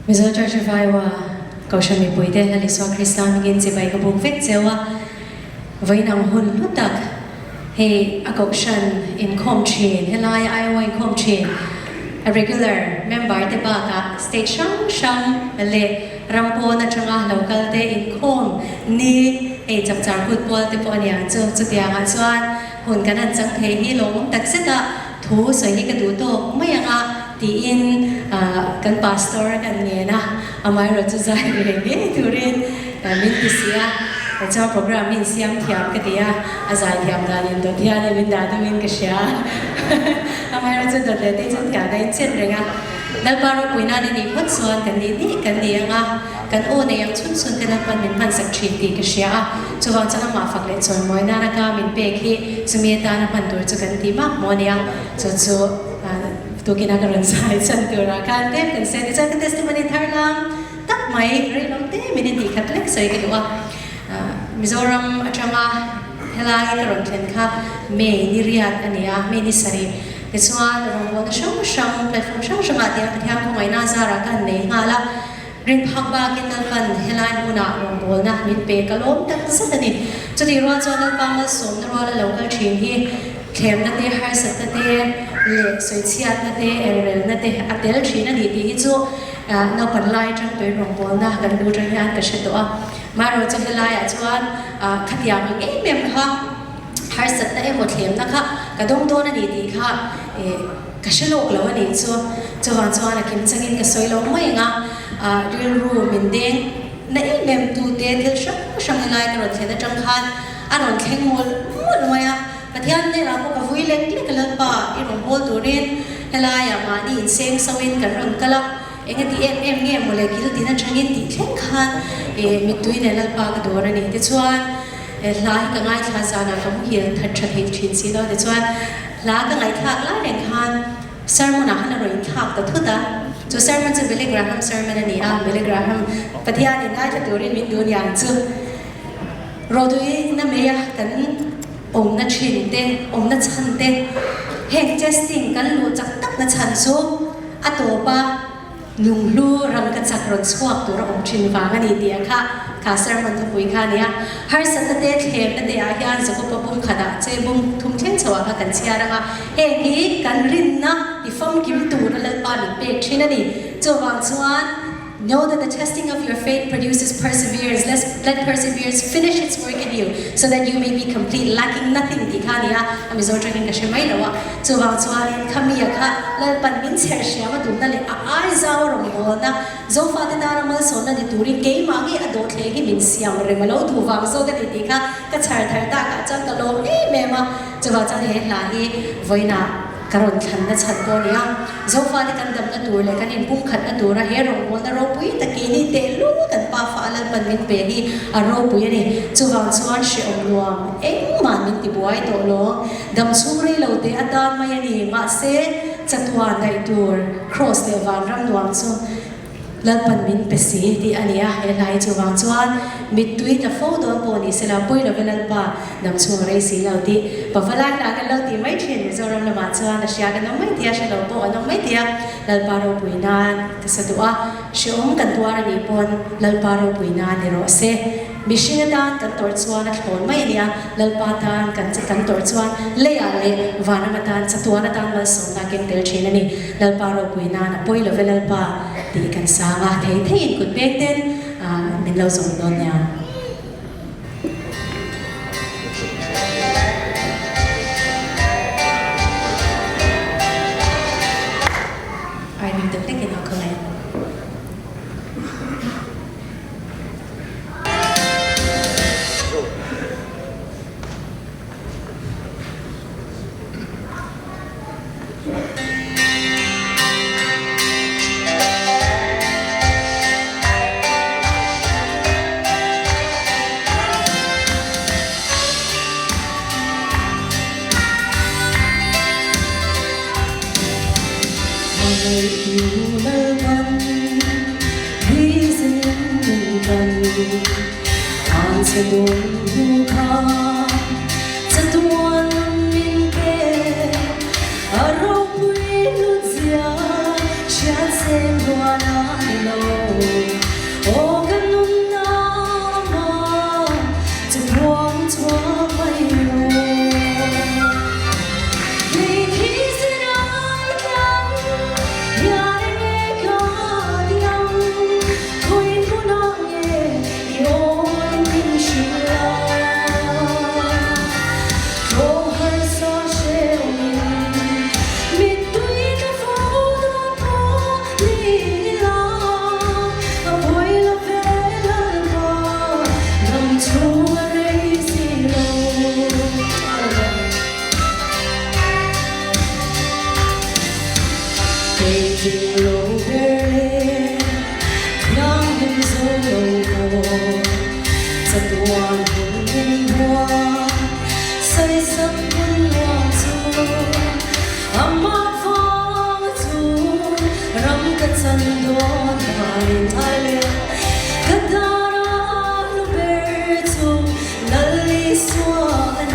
มิโซจอร์จไฟว่าเขาชมีปุยเดนลิสวาคริสตันกินจะไปกับบุกเฟกเจว่าไว้นำหุ่นลุตักเฮอากชันอินคอมชีนเฮลายไอวายคอมชีน a regular member เตบากะ state ช่างเละรำโพนัชงะ local เตอินคอมนี่จับจารฟุตบอลเตปอเนี่ยจุดอย่างอันส่วนหุ่นกันอันจังเทฮีลงตักสิกะทูสวยฮีกระดูโตไม่ยังอ่ะตีอินกันพาสตอร์กันเนี่ยนะอามาเราจะใจเรื่องนี้ทุเรียนมินติเสียแต่เจ้าโปรแกรมมินเสียมเทียมกันเดียอาศัยเทียมดานินตัวเทียนมินดาตัวมินกษยาอามาเราจะโดดเด่นที่จะการได้เช่นเรื่องอ่ะแล้วบารุปุยนาดีๆพัดส่วนกันดีๆกันเดียงอ่ะกันโอในยังชุนส่วนที่เราเป็นมินพันสักชีตีกษยาจะวางจะนำมาฝักเล็ดส่วนมวยนาฬิกามินเปกี้สมัยตานับพันตัวจะกันดีมากมอเนี่ยจะตัวกินอาการสายฉันตัวรักกันเด็กกันเสร็จจะกันเทสติมันทาร์ลังตักไม่เรื่องเต้ไม่ได้ดีครับเล็กใส่กันว่ามิโซรัมอาจารย์เฮลายกระโดดเล่นค่ะเมย์นิริยาอันนี้เมย์นิสรีแต่ส่วนเราบอกว่าช่างแพลตฟอร์มช่างอาเดียที่ทำของไอ้น่าจะรักกันเนี่ยงาละเรียนพักบ้ากินนั่นกันเฮลายบุญเราบอกนะมิดเปกล้มแต่สุดท้ายจุดที่เราจะนั่งฟังมาสมเราเราก็ชินที่เข้มนั่นเองหายสัตย์นั่นเองเล็กสวยเชียดนั่นเองเอเรลนั่นเองอัตเดลชีนั่นดีที่จู่นับปันไล่จังไปรองบอลนะกันดูจังงานกันเฉยตัวมาเราจะไล่จวนขัดยามันเองเมียมค่ะหายสัตย์นั่นเองหมดเข้มนะคะกระดงตัวนั่นดีค่ะกระเชลกแล้วนี่จู่วันนักเข้มจังกินกระสวยแล้วไม่งะเรียนรู้มินเด้งนั่นเองเมียมตัวเดียวที่ช่างไล่กระโดดเทนจังคันอันนั้นแข็งหมดเลยอ่ะประเทศนี้เราก็วิ่งเล่นที่กันแล้วป่ะอีหลวงพ่อตัวเรียนเฮลายามานี่เซ็งสวินกันรังกันละเองที่เอ็มเนี่ยโมเลกุลที่นั่นช่างยินดีเช่นกันมิตุยเนี่ยเราป่ะก็ดูนะนี่ที่ชวนลายก็ง่ายท่าจานะเขาเขียนทัดชัดเหตุชินสีเราที่ชวนลายก็ง่ายท่าลายแรงคันเซอร์มอนอะไรเราอีกท่าแต่ทุกท่าจู่เซอร์มอนจะเบลกราฮัมเซอร์มอนนี่เบลกราฮัมประเทศนี้น่าจะตัวเรียนมิตุยอย่างจู่เราดูนั่นไม่ยากกันองนัชินเตองนัชันเตเฮงเจสติงกันรู้จักตักนัชันซูอัตโตปะลุงลูรังกันจักรสวกตัวเราองชินฟังกันอีเดียค่ะข้าเสร์มันทุกวีค่ะเนี่ยหายสัตย์เตเทมนั่นเดียร์ยันจะก็ปุ่มขนาดเจ็บุ้มทุ่มเทนสว่างกันเชียร์นะคะเฮงีกันรินนะอีฟอมกิมตูนั่นเลยปานิเปกชินันนี่จะวางส่วน Know that the testing of your faith produces perseverance. Let perseverance finish its work in you, so that you may be complete, lacking nothing. Di kaniya, ami zor training kasi may lawa. So bang sualin kami ka, lalpan min sersya matuna le aay zaw rombo na. Zo fati na ramal so na dituring kay magi adot legi min siyam remalo tuvang so that iti ka kachar thar ta ka chang kalom mema. So bang chan he lahi voina. Karon kan na chat ko niya. Zofa ni kan dam na tur le kan in pung khat na tur a he rong ko na ro pui ta ki ni te lu kan pa fa alan pan min pe hi a ro pui ni chuwang chuan she om luam eng man min ti buai to lo dam suri lo te adan mai ni ma se chatwa dai tur cross le van ram duang chu lan pan min pe si ti ania he lai chuwang chuan mit tui ta fo don po ni sela pui lo velan pa dam chung rei si lo ti pa fala ta kan lo ti mai thin zo ram la ma chuan a sha kan mai tia she lo po an mai tia lal pa ro pui nan ka sa duwa she om kan tuar ni pon lal pa ro pui nan ni ro se Mishina dan kan tor chuan a thon mai nia lal pa tan kan tor chuan le a le vana matan cha tuana tan mal som na ken tel thina ni lal pa ro pui nan poi lo velal pa ti kan sa nga thei thei kut pek ten min lo som don nia ai min tek tek in ko laiอยู่ในวันที่เสียงกันอ่านสะดุดหูคาจะตัวมินเกอารมณ์วิลุจยาเชื่อเส้นหัวหน้า路，我跟侬那么就往左回路，你提示爱人，呀你个样，推不那夜，有你是啦。Beijing lâu Berlin, nắng đêm dấu lâu mùa, giật hoàn hồn bên hoa, say sắm quân hoa du, âm áp phong du, rắm cất chân đón bài thái lệ, cất đá lu bertu, nali xóa anh.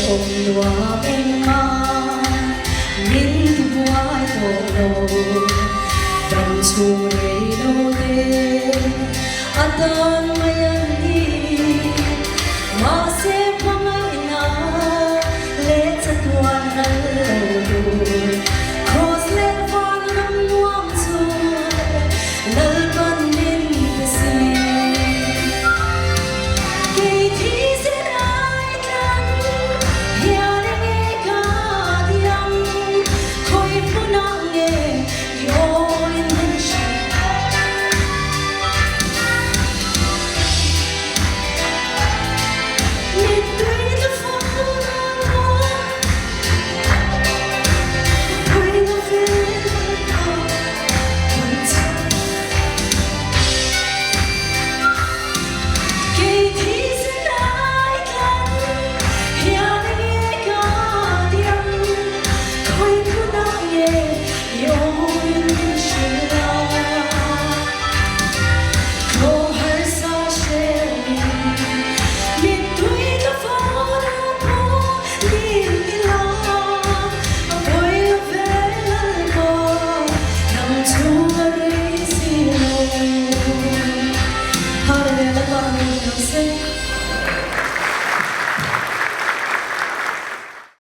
Ôm loa bên má, mình thu ai tổ lầu, đàn chu rây đâu đê,